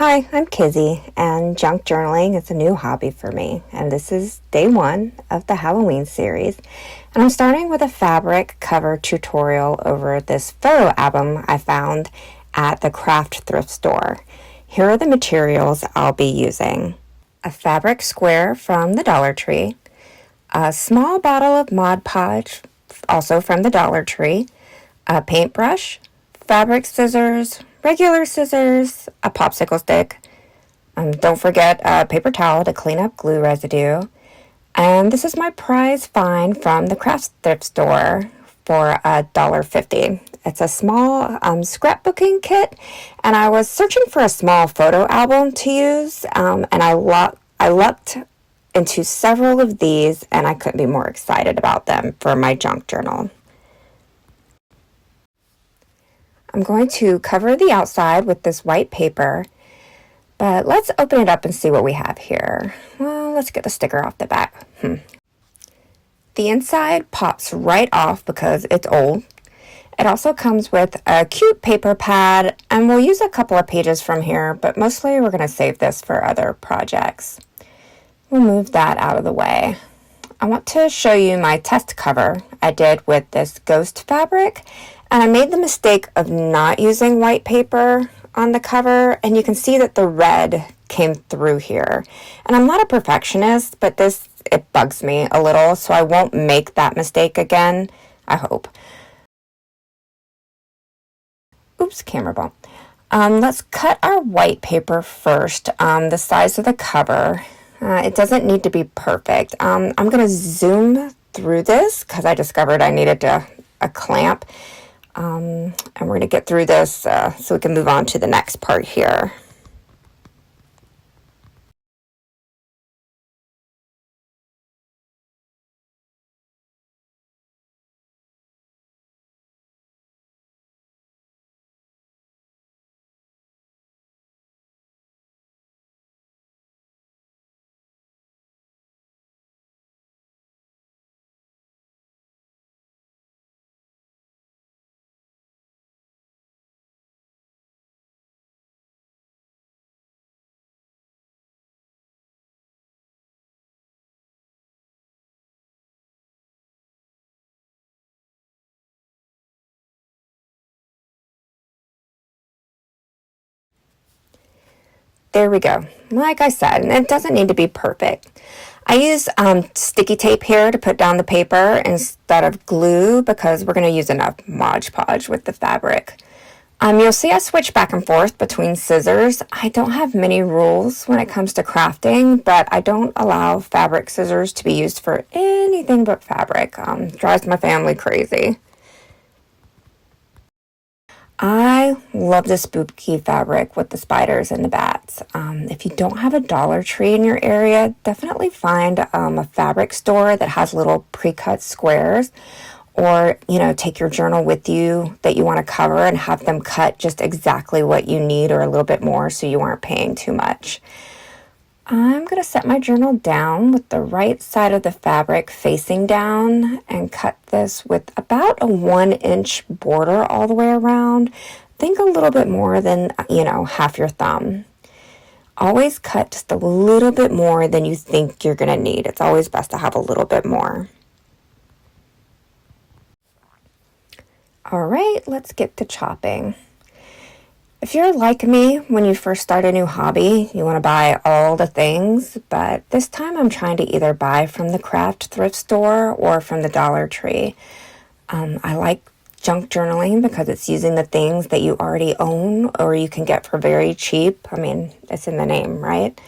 Hi, I'm Kizzy, and junk journaling is a new hobby for me, and this is day one of the Halloween series. And I'm starting with a fabric cover tutorial over this photo album I found at the craft thrift store. Here are the materials I'll be using. A fabric square from the Dollar Tree, a small bottle of Mod Podge, also from the Dollar Tree, a paintbrush, fabric scissors, regular scissors, a popsicle stick. Don't forget a paper towel to clean up glue residue. And this is my prize find from the craft thrift store for $1.50. It's a small scrapbooking kit, and I was searching for a small photo album to use, and I lucked into several of these, and I couldn't be more excited about them for my junk journal. I'm going to cover the outside with this white paper, but let's open it up and see what we have here. Well, let's get the sticker off the back. The inside pops right off because it's old. It also comes with a cute paper pad, and we'll use a couple of pages from here, but mostly we're going to save this for other projects. We'll move that out of the way. I want to show you my test cover I did with this ghost fabric, and I made the mistake of not using white paper on the cover, and you can see that the red came through here. And I'm not a perfectionist, but it bugs me a little, so I won't make that mistake again, I hope. Oops, camera bump. Let's cut our white paper first, the size of the cover. It doesn't need to be perfect. I'm going to zoom through this because I discovered I needed a clamp. And we're going to get through this so we can move on to the next part here. There we go. Like I said, it doesn't need to be perfect. I use sticky tape here to put down the paper instead of glue because we're going to use enough Mod Podge with the fabric. You'll see I switch back and forth between scissors. I don't have many rules when it comes to crafting, but I don't allow fabric scissors to be used for anything but fabric. Drives my family crazy. I love the spooky fabric with the spiders and the bats. If you don't have a Dollar Tree in your area, definitely find a fabric store that has little pre-cut squares, or take your journal with you that you want to cover and have them cut just exactly what you need or a little bit more so you aren't paying too much. I'm going to set my journal down with the right side of the fabric facing down and cut this with about a 1-inch border all the way around. Think a little bit more than, half your thumb. Always cut just a little bit more than you think you're going to need. It's always best to have a little bit more. All right, let's get to chopping. If you're like me, when you first start a new hobby, you want to buy all the things, but this time I'm trying to either buy from the craft thrift store or from the Dollar Tree. I like junk journaling because it's using the things that you already own or you can get for very cheap. I mean, it's in the name, right?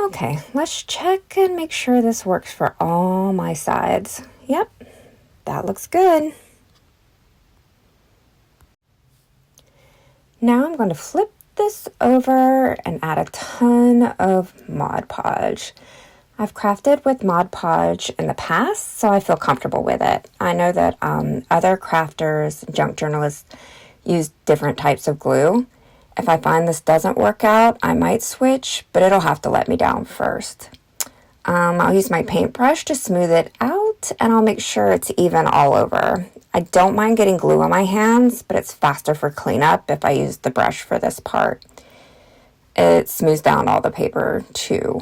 Okay, let's check and make sure this works for all my sides. Yep, that looks good. Now I'm going to flip this over and add a ton of Mod Podge. I've crafted with Mod Podge in the past, so I feel comfortable with it. I know that other crafters, junk journalists, use different types of glue. If I find this doesn't work out, I might switch, but it'll have to let me down first. I'll use my paintbrush to smooth it out, and I'll make sure it's even all over. I don't mind getting glue on my hands, but it's faster for cleanup if I use the brush for this part. It smooths down all the paper too.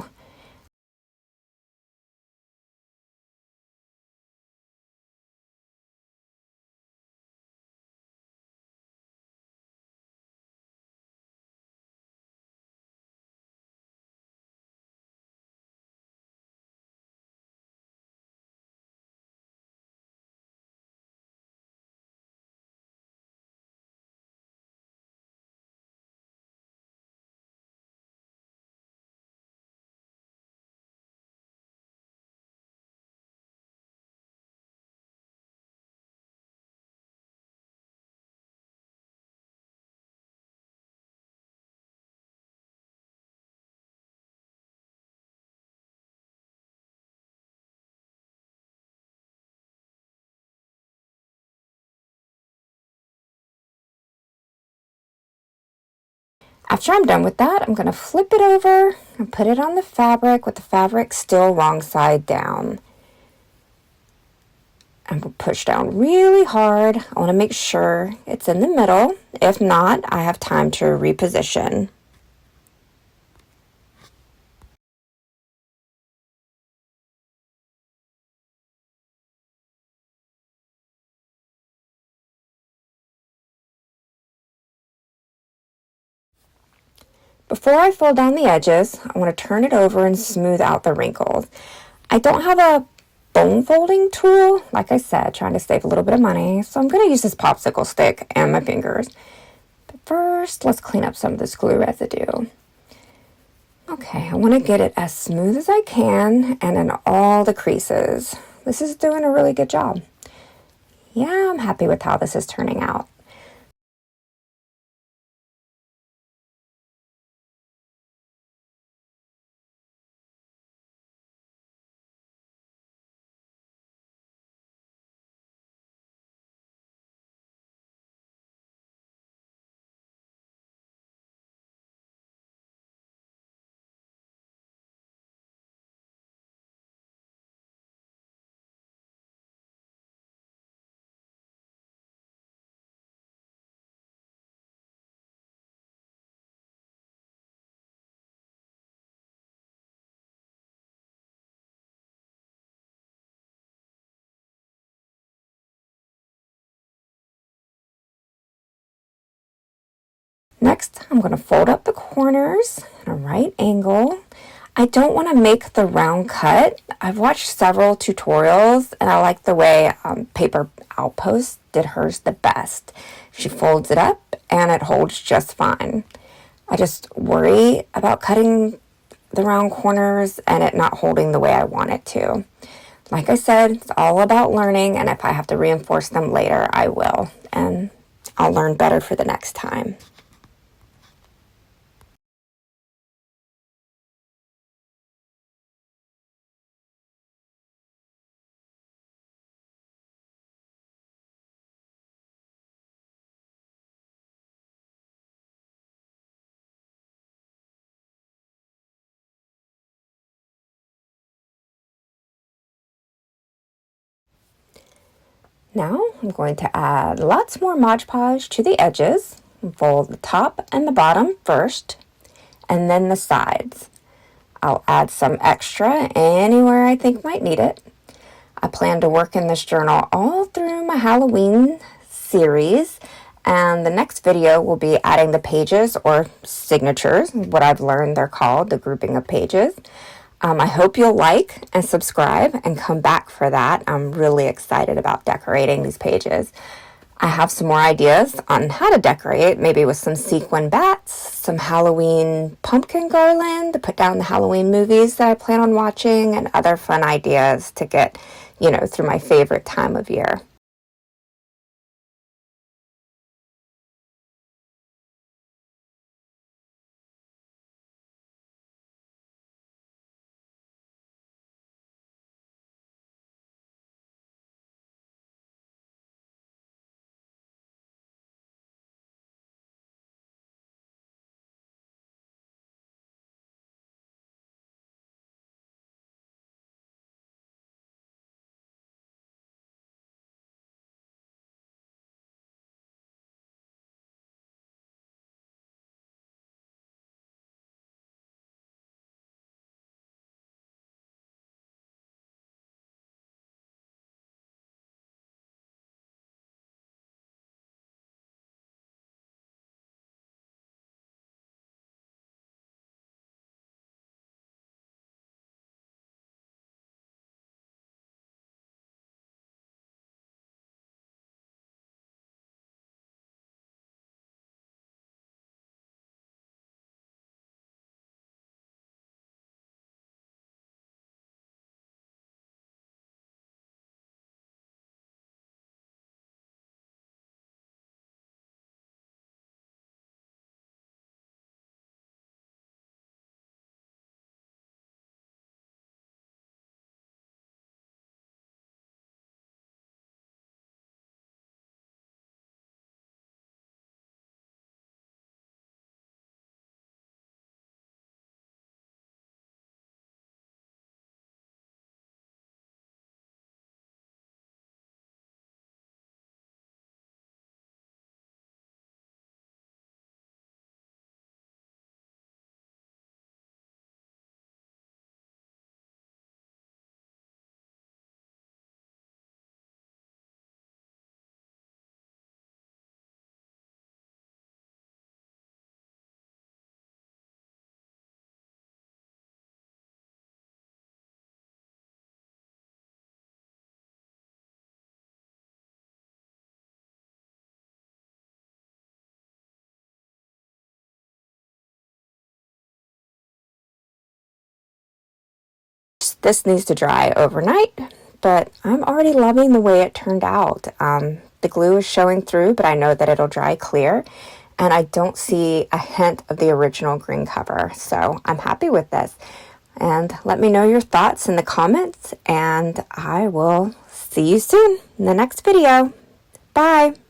After I'm done with that, I'm going to flip it over and put it on the fabric with the fabric still wrong side down. And we'll push down really hard. I want to make sure it's in the middle. If not, I have time to reposition. Before I fold down the edges, I want to turn it over and smooth out the wrinkles. I don't have a bone folding tool, like I said, trying to save a little bit of money, so I'm going to use this popsicle stick and my fingers. But first, let's clean up some of this glue residue. Okay, I want to get it as smooth as I can and in all the creases. This is doing a really good job. Yeah, I'm happy with how this is turning out. Next, I'm going to fold up the corners at a right angle. I don't want to make the round cut. I've watched several tutorials and I like the way Paper Outpost did hers the best. She folds it up and it holds just fine. I just worry about cutting the round corners and it not holding the way I want it to. Like I said, it's all about learning, and if I have to reinforce them later, I will. And I'll learn better for the next time. Now I'm going to add lots more Mod Podge to the edges. Fold the top and the bottom first, and then the sides. I'll add some extra anywhere I think might need it. I plan to work in this journal all through my Halloween series, and the next video will be adding the pages or signatures, what I've learned they're called, the grouping of pages. I hope you'll like and subscribe and come back for that. I'm really excited about decorating these pages. I have some more ideas on how to decorate, maybe with some sequin bats, some Halloween pumpkin garland to put down the Halloween movies that I plan on watching, and other fun ideas to get, through my favorite time of year. This needs to dry overnight, but I'm already loving the way it turned out. The glue is showing through, but I know that it'll dry clear, and I don't see a hint of the original green cover, so I'm happy with this. And let me know your thoughts in the comments, and I will see you soon in the next video. Bye!